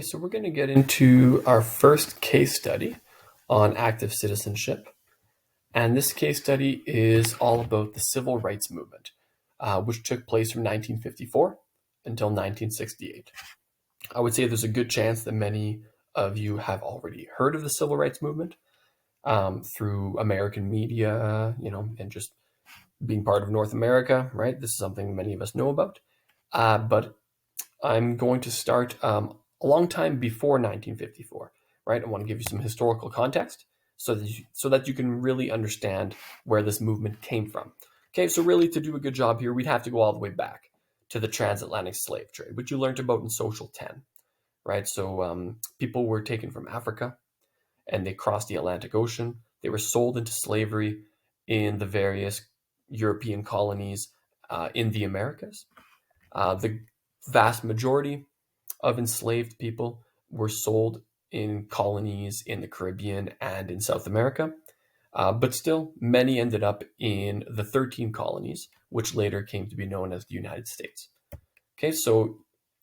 So we're going to get into our first case study on active citizenship. And this case study is all about the civil rights movement, which took place from 1954 until 1968. I would say there's a good chance that many of you have already heard of the civil rights movement through American media, and just being part of North America, right? This is something many of us know about. But I'm going to start a long time before 1954, right? I want to give you some historical context so that you can really understand where this movement came from. Okay, so really to do a good job here, we'd have to go all the way back to the transatlantic slave trade, which you learned about in Social 10, right? So people were taken from Africa and they crossed the Atlantic Ocean. They were sold into slavery in the various European colonies in the Americas. The vast majority of enslaved people were sold in colonies in the Caribbean and in South America. But still, many ended up in the 13 colonies, which later came to be known as the United States. Okay, so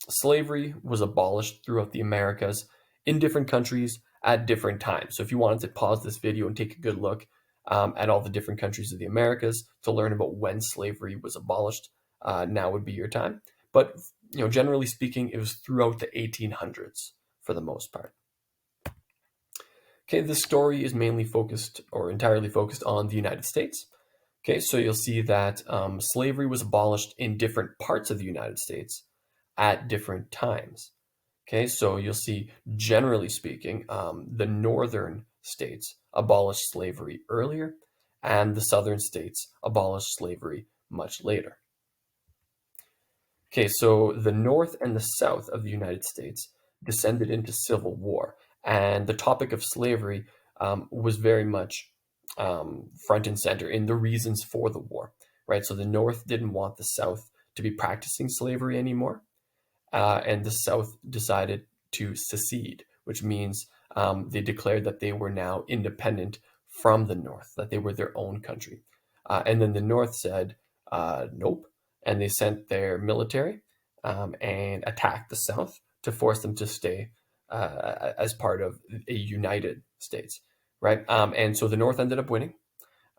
slavery was abolished throughout the Americas in different countries at different times. So if you wanted to pause this video and take a good look at all the different countries of the Americas to learn about when slavery was abolished, now would be your time. But generally speaking, it was throughout the 1800s for the most part. Okay, this story is mainly focused or entirely focused on the United States. Okay, so you'll see that slavery was abolished in different parts of the United States at different times. Okay, so you'll see, generally speaking, the northern states abolished slavery earlier, and the southern states abolished slavery much later. Okay, so the North and the South of the United States descended into civil war, and the topic of slavery was very much front and center in the reasons for the war, right? So the North didn't want the South to be practicing slavery anymore, and the South decided to secede, which means they declared that they were now independent from the North, that they were their own country. And then the North said, nope, and they sent their military and attacked the South to force them to stay as part of a united states, right? And so the North ended up winning,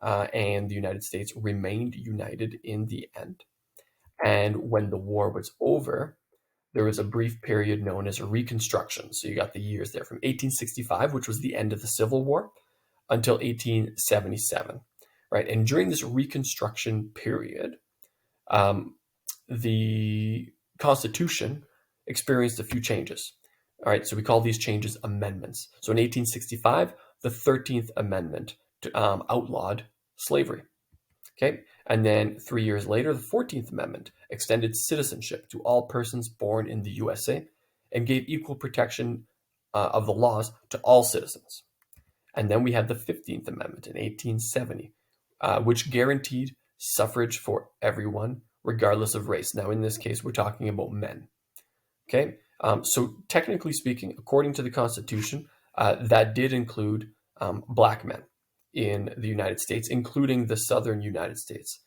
and the United States remained united in the end. And when the war was over, there was a brief period known as Reconstruction. So you got the years there from 1865, which was the end of the Civil War, until 1877, right? And during this Reconstruction period, the Constitution experienced a few changes. All right, so we call these changes amendments. So in 1865, the 13th Amendment outlawed slavery. Okay, and then 3 years later, the 14th Amendment extended citizenship to all persons born in the USA and gave equal protection of the laws to all citizens. And then we had the 15th Amendment in 1870, which guaranteed suffrage for everyone, regardless of race. Now, in this case, we're talking about men. Okay, so technically speaking, according to the Constitution, that did include black men in the United States, including the southern United States,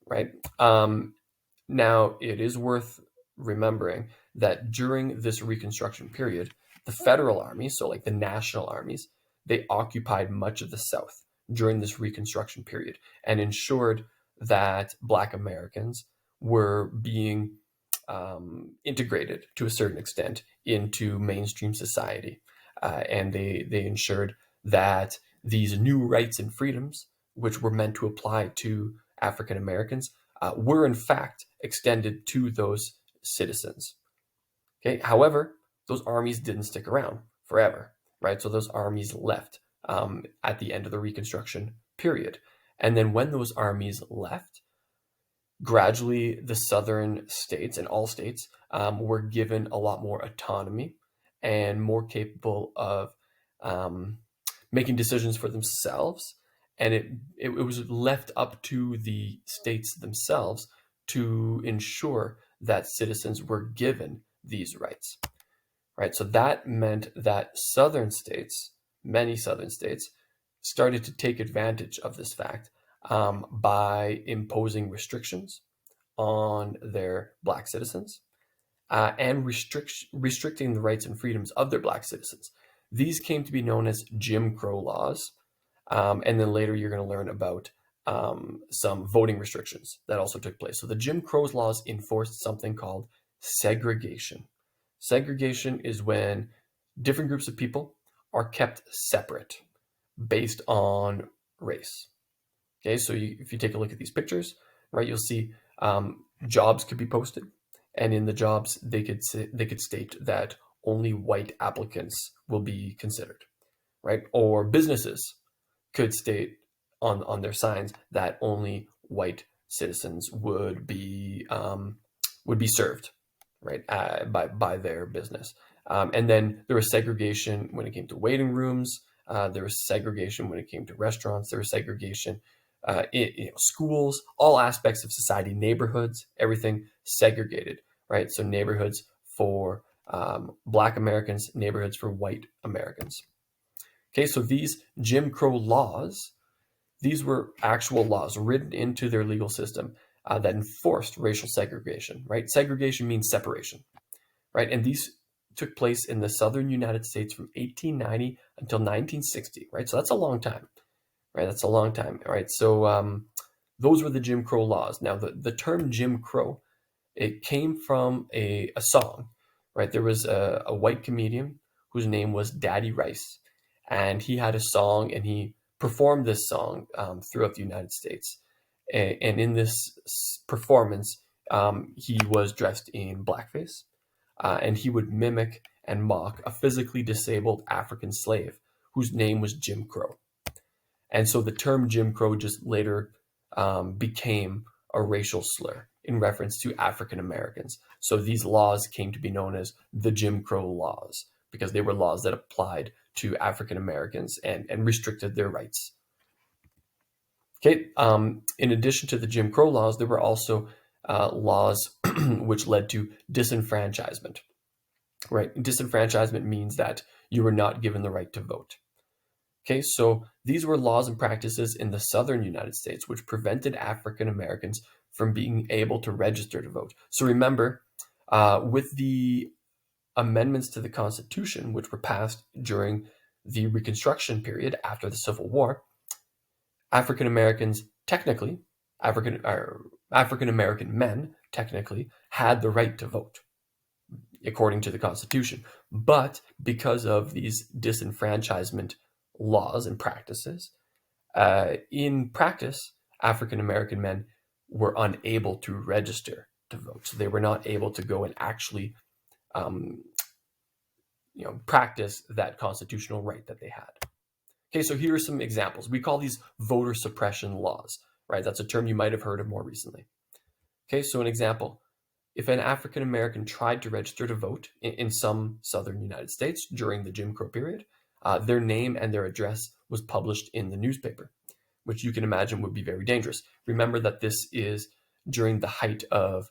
right? Now, it is worth remembering that during this Reconstruction period, the federal armies, so like the national armies, they occupied much of the South during this Reconstruction period and ensured that Black Americans were being integrated to a certain extent into mainstream society. And they ensured that these new rights and freedoms, which were meant to apply to African Americans, were in fact extended to those citizens. Okay, however, those armies didn't stick around forever, right? So those armies left at the end of the Reconstruction period. And then when those armies left, gradually the southern states and all states were given a lot more autonomy and more capable of making decisions for themselves. And it was left up to the states themselves to ensure that citizens were given these rights, right? So that meant that southern states, many southern states, started to take advantage of this fact by imposing restrictions on their Black citizens and restricting the rights and freedoms of their black citizens. These came to be known as Jim Crow laws. And then later you're going to learn about some voting restrictions that also took place. So the Jim Crow laws enforced something called segregation. Segregation is when different groups of people are kept separate based on race. Okay, so if you take a look at these pictures, right, you'll see jobs could be posted, and in the jobs they could state that only white applicants will be considered, right? Or businesses could state on their signs that only white citizens would be served, right, by their business. And then there was segregation when it came to waiting rooms. There was segregation when it came to restaurants. There was segregation in schools, all aspects of society, neighborhoods, everything segregated, right? So neighborhoods for Black Americans, neighborhoods for white Americans. Okay, so these Jim Crow laws, these were actual laws written into their legal system that enforced racial segregation, right? Segregation means separation, right? And these took place in the southern United States from 1890 until 1960, right? So that's a long time, right? That's a long time, right? So those were the Jim Crow laws. Now, the term Jim Crow, it came from a song, right? There was a white comedian whose name was Daddy Rice, and he had a song, and he performed this song throughout the United States. And in this performance, he was dressed in blackface, and he would mimic and mock a physically disabled African slave whose name was Jim Crow. And so the term Jim Crow just later became a racial slur in reference to African Americans. So these laws came to be known as the Jim Crow laws because they were laws that applied to African Americans and restricted their rights. Okay, in addition to the Jim Crow laws, there were also laws which led to disenfranchisement, right? Disenfranchisement means that you were not given the right to vote. Okay, so these were laws and practices in the southern United States which prevented African Americans from being able to register to vote. So remember, with the amendments to the Constitution, which were passed during the Reconstruction period after the Civil War, African Americans technically, African American men technically had the right to vote according to the Constitution. But because of these disenfranchisement laws and practices, in practice, African American men were unable to register to vote. So they were not able to go and actually practice that constitutional right that they had. Okay, so here are some examples. We call these voter suppression laws, right? That's a term you might have heard of more recently. Okay, so an example. If an African American tried to register to vote in some southern United States during the Jim Crow period, their name and their address was published in the newspaper, which you can imagine would be very dangerous. Remember that this is during the height of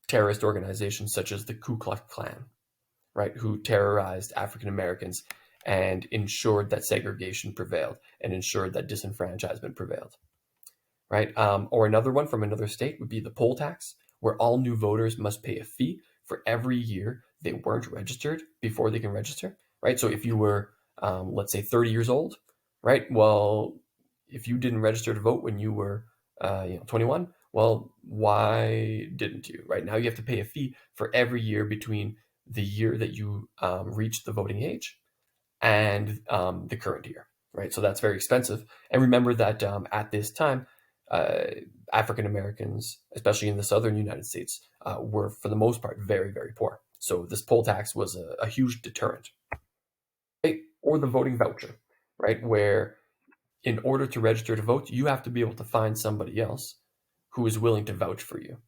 terrorist organizations such as the Ku Klux Klan, right, who terrorized African Americans and ensured that segregation prevailed and ensured that disenfranchisement prevailed, right? Or another one from another state would be the poll tax, where all new voters must pay a fee for every year they weren't registered before they can register, right? So if you were, let's say, 30 years old, right? Well, if you didn't register to vote when you were 21, well, why didn't you, right? Now you have to pay a fee for every year between the year that you reached the voting age and the current year, right? So that's very expensive. And remember that at this time, African Americans, especially in the southern United States, were for the most part very, very poor. So this poll tax was a huge deterrent. Okay? Or the voting voucher, right? Where in order to register to vote, you have to be able to find somebody else who is willing to vouch for you,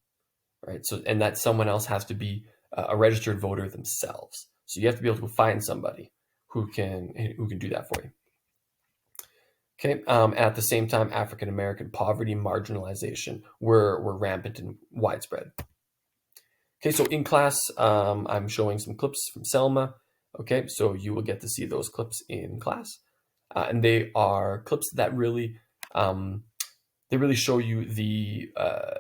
right? So, and that someone else has to be a registered voter themselves. So you have to be able to find somebody who can do that for you. Okay. At the same time, African American poverty and marginalization were rampant and widespread. Okay, so in class, I'm showing some clips from Selma. Okay, so you will get to see those clips in class, and they are clips that really show you the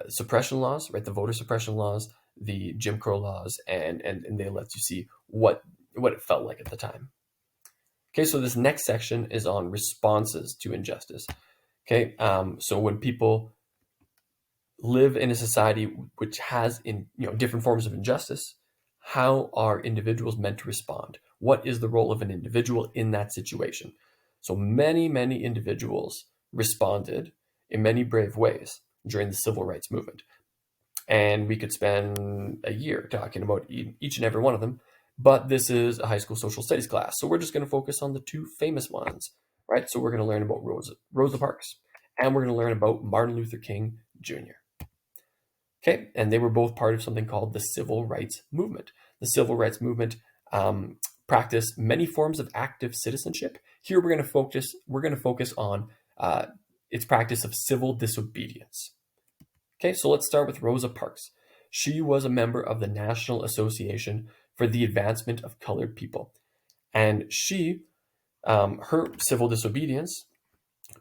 suppression laws, right? The voter suppression laws, the Jim Crow laws, and they let you see what it felt like at the time. Okay, so this next section is on responses to injustice. Okay, so when people live in a society which has different forms of injustice, how are individuals meant to respond? What is the role of an individual in that situation? So many individuals responded in many brave ways during the civil rights movement. And we could spend a year talking about each and every one of them, but this is a high school social studies class, so we're just going to focus on the two famous ones, right? So we're going to learn about Rosa Parks, and we're going to learn about Martin Luther King Jr. Okay, and they were both part of something called the Civil Rights Movement. The Civil Rights Movement practiced many forms of active citizenship. Here we're going to focus on its practice of civil disobedience. Okay, so let's start with Rosa Parks. She was a member of the National Association for the Advancement of Colored People, and her civil disobedience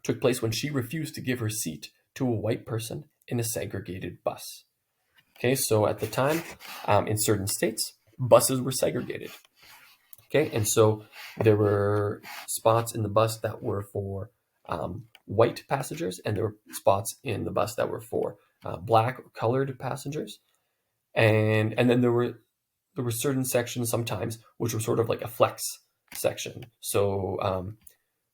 took place when she refused to give her seat to a white person in a segregated bus. Okay, so at the time, in certain states, buses were segregated. Okay, and so there were spots in the bus that were for white passengers, and there were spots in the bus that were for black or colored passengers, and then there were certain sections sometimes which were sort of like a flex section. So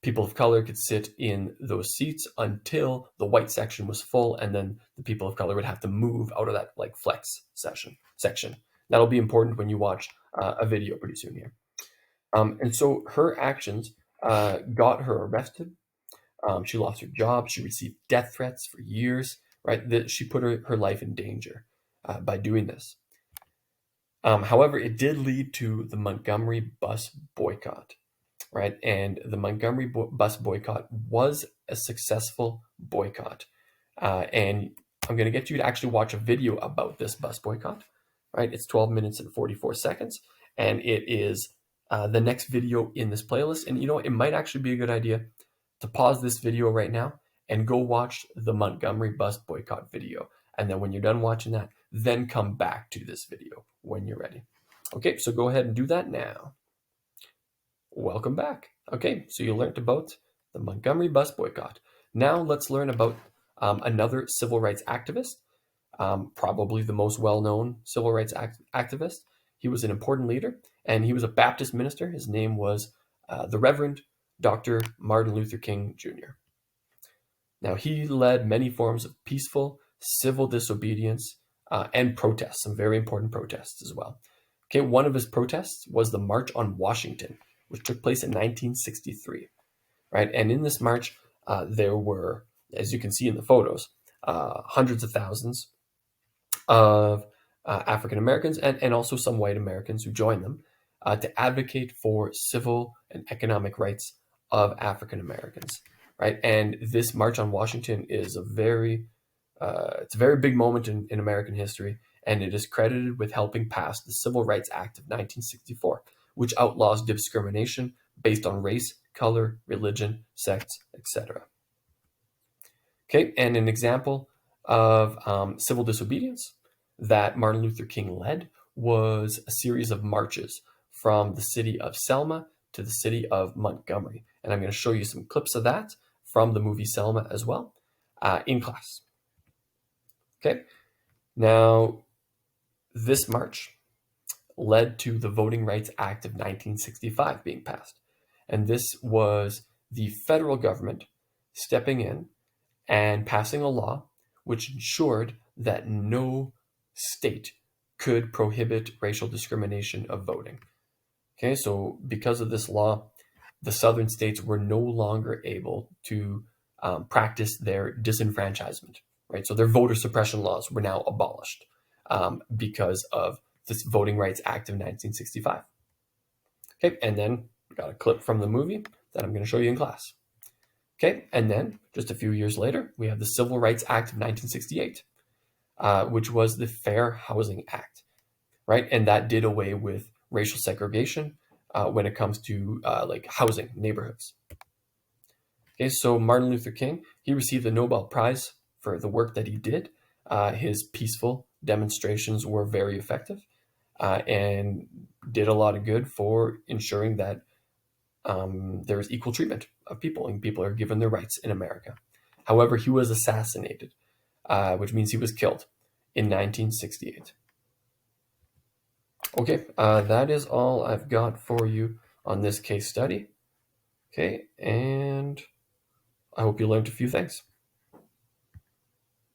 people of color could sit in those seats until the white section was full, and then the people of color would have to move out of that like flex section. That'll be important when you watch a video pretty soon here. And so her actions got her arrested. She lost her job. She received death threats for years, right? That she put her life in danger by doing this. However, it did lead to the Montgomery bus boycott, right? And the Montgomery bus boycott was a successful boycott. And I'm going to get you to actually watch a video about this bus boycott, right? It's 12 minutes and 44 seconds, and it is the next video in this playlist. And it might actually be a good idea to pause this video right now and go watch the Montgomery bus boycott video. And then when you're done watching that, then come back to this video when you're ready. Okay, so go ahead and do that now. Welcome back. Okay, so you learned about the Montgomery bus boycott. Now let's learn about another civil rights activist, probably the most well-known civil rights activist. He was an important leader, and he was a Baptist minister. His name was the Reverend Dr. Martin Luther King Jr. Now, he led many forms of peaceful civil disobedience and protests, some very important protests as well. Okay, one of his protests was the March on Washington, which took place in 1963, right? And in this march, there were, as you can see in the photos, hundreds of thousands of African Americans and also some white Americans who joined them to advocate for civil and economic rights of African Americans, right? And this March on Washington is it's a very big moment in American history, and it is credited with helping pass the Civil Rights Act of 1964, which outlaws discrimination based on race, color, religion, sex, etc. Okay, and an example of civil disobedience that Martin Luther King led was a series of marches from the city of Selma to the city of Montgomery. And I'm going to show you some clips of that from the movie Selma as well in class. Okay, now this march led to the Voting Rights Act of 1965 being passed. And this was the federal government stepping in and passing a law which ensured that no state could prohibit racial discrimination of voting. Okay, so because of this law, the southern states were no longer able to practice their disenfranchisement, right? So their voter suppression laws were now abolished because of this Voting Rights Act of 1965. Okay, and then we got a clip from the movie that I'm going to show you in class. Okay, and then just a few years later, we have the Civil Rights Act of 1968, which was the Fair Housing Act, right? And that did away with racial segregation when it comes to like housing neighborhoods. Okay, so Martin Luther King, he received the Nobel Prize for the work that he did, his peaceful demonstrations were very effective and did a lot of good for ensuring that there is equal treatment of people and people are given their rights in America. However, he was assassinated, which means he was killed in 1968. Okay, that is all I've got for you on this case study. Okay, and I hope you learned a few things.